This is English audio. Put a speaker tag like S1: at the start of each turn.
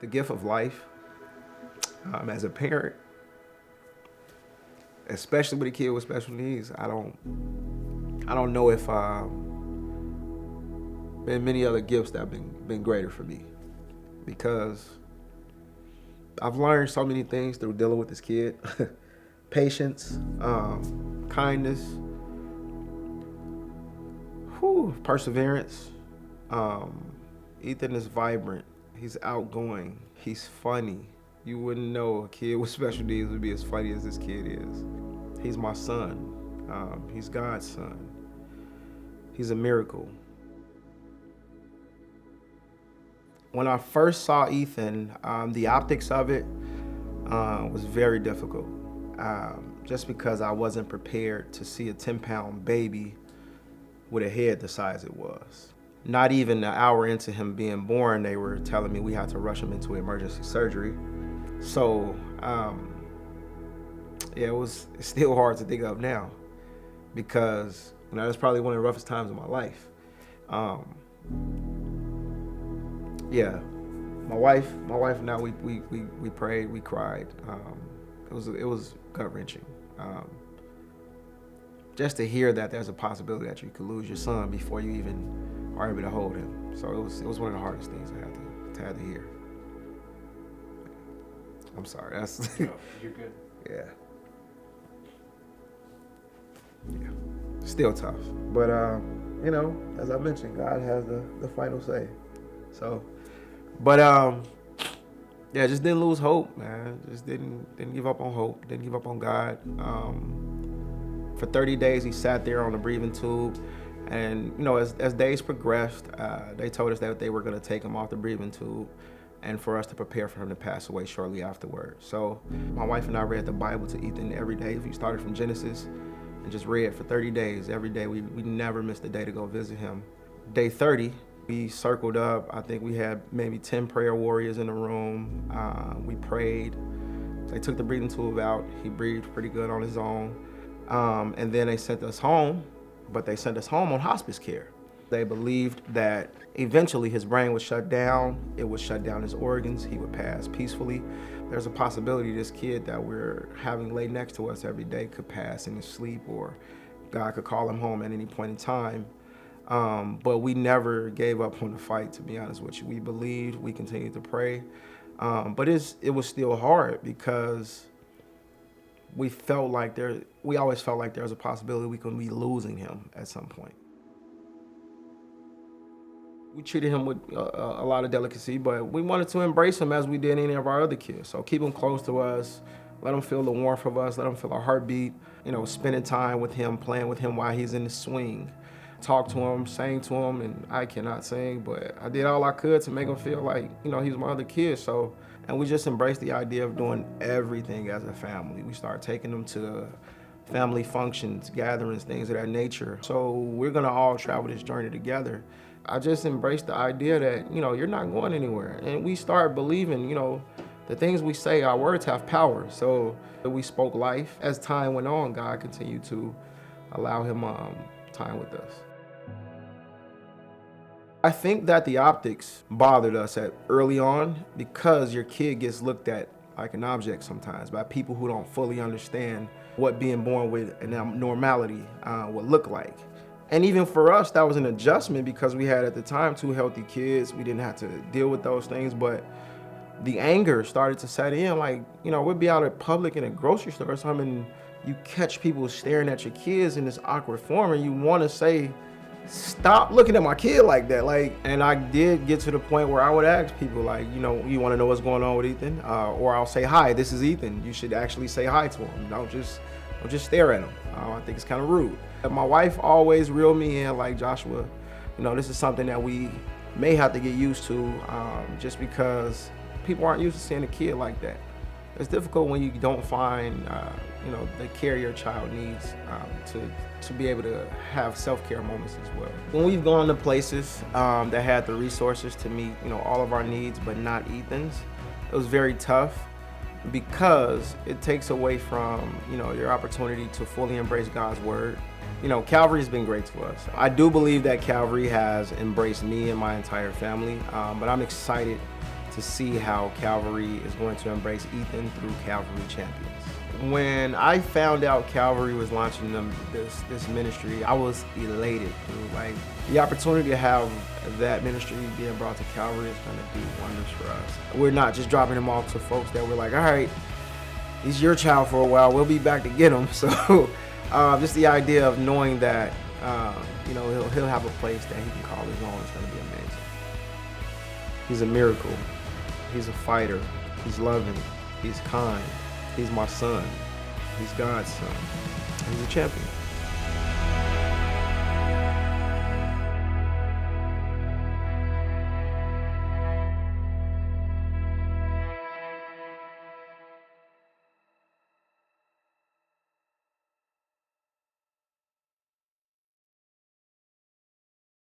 S1: the gift of life as a parent, especially with a kid with special needs. I don't know if been many other gifts that have been greater for me, because I've learned so many things through dealing with this kid. Patience, kindness, perseverance. Ethan is vibrant. He's outgoing. He's funny. You wouldn't know a kid with special needs would be as funny as this kid is. He's my son. He's God's son. He's a miracle. When I first saw Ethan, the optics of it was very difficult, just because I wasn't prepared to see a 10-pound baby with a head the size it was. Not even an hour into him being born, they were telling me we had to rush him into emergency surgery. So, it's still hard to think of now, because that's probably one of the roughest times of my life. My wife and I, we prayed, we cried. It was gut-wrenching. Just to hear that there's a possibility that you could lose your son before you even are able to hold him. So it was one of the hardest things I had to hear. I'm sorry. That's
S2: No, you're good.
S1: Yeah. Still tough, but as I mentioned, God has the final say. So, but just didn't lose hope, man. Just didn't give up on hope. Didn't give up on God. For 30 days, he sat there on the breathing tube, and as days progressed, they told us that they were going to take him off the breathing tube, and for us to prepare for him to pass away shortly afterward. So my wife and I read the Bible to Ethan every day. We started from Genesis and just read for 30 days every day. We never missed a day to go visit him. Day 30, we circled up. I think we had maybe 10 prayer warriors in the room. We prayed. They took the breathing tube out. He breathed pretty good on his own. And then they sent us home, but they sent us home on hospice care. They believed that eventually his brain would shut down. It would shut down his organs. He would pass peacefully. There's a possibility this kid that we're having lay next to us every day could pass in his sleep, or God could call him home at any point in time. But we never gave up on the fight, to be honest with you. We believed, we continued to pray. But it was still hard, because we always felt like there was a possibility we could be losing him at some point. We treated him with a lot of delicacy, but we wanted to embrace him as we did any of our other kids. So keep him close to us, let him feel the warmth of us, let him feel our heartbeat, spending time with him, playing with him while he's in the swing. Talk to him, sang to him, and I cannot sing, but I did all I could to make him feel like, he was my other kid. So, and we just embraced the idea of doing everything as a family. We started taking them to family functions, gatherings, things of that nature. So we're gonna all travel this journey together. I just embraced the idea that, you're not going anywhere. And we started believing, the things we say, our words have power. So we spoke life. As time went on, God continued to allow him time with us. I think that the optics bothered us early on, because your kid gets looked at like an object sometimes by people who don't fully understand what being born with an abnormality would look like. And even for us, that was an adjustment, because we had at the time 2 healthy kids. We didn't have to deal with those things, but the anger started to set in. Like, we'd be out in public in a grocery store or something, and you catch people staring at your kids in this awkward form, and you want to say, stop looking at my kid like that. And I did get to the point where I would ask people, you want to know what's going on with Ethan? Or I'll say, hi, this is Ethan. You should actually say hi to him. Don't just stare at him. I think it's kind of rude. My wife always reeled me in, like, Joshua, this is something that we may have to get used to, just because people aren't used to seeing a kid like that. It's difficult when you don't find, the care your child needs to be able to have self-care moments as well. When we've gone to places that had the resources to meet, all of our needs, but not Ethan's, it was very tough, because it takes away from, your opportunity to fully embrace God's word. Calvary has been great to us. I do believe that Calvary has embraced me and my entire family, but I'm excited to to see how Calvary is going to embrace Ethan through Calvary Champions. When I found out Calvary was launching this ministry, I was elated, dude. Like, the opportunity to have that ministry being brought to Calvary is going to do wonders for us. We're not just dropping them off to folks that we're like, all right, he's your child for a while, we'll be back to get him. So just the idea of knowing that, you know, he'll have a place that he can call his own is going to be amazing. He's a miracle. He's a fighter. He's loving. He's kind. He's my son. He's God's son. He's a champion.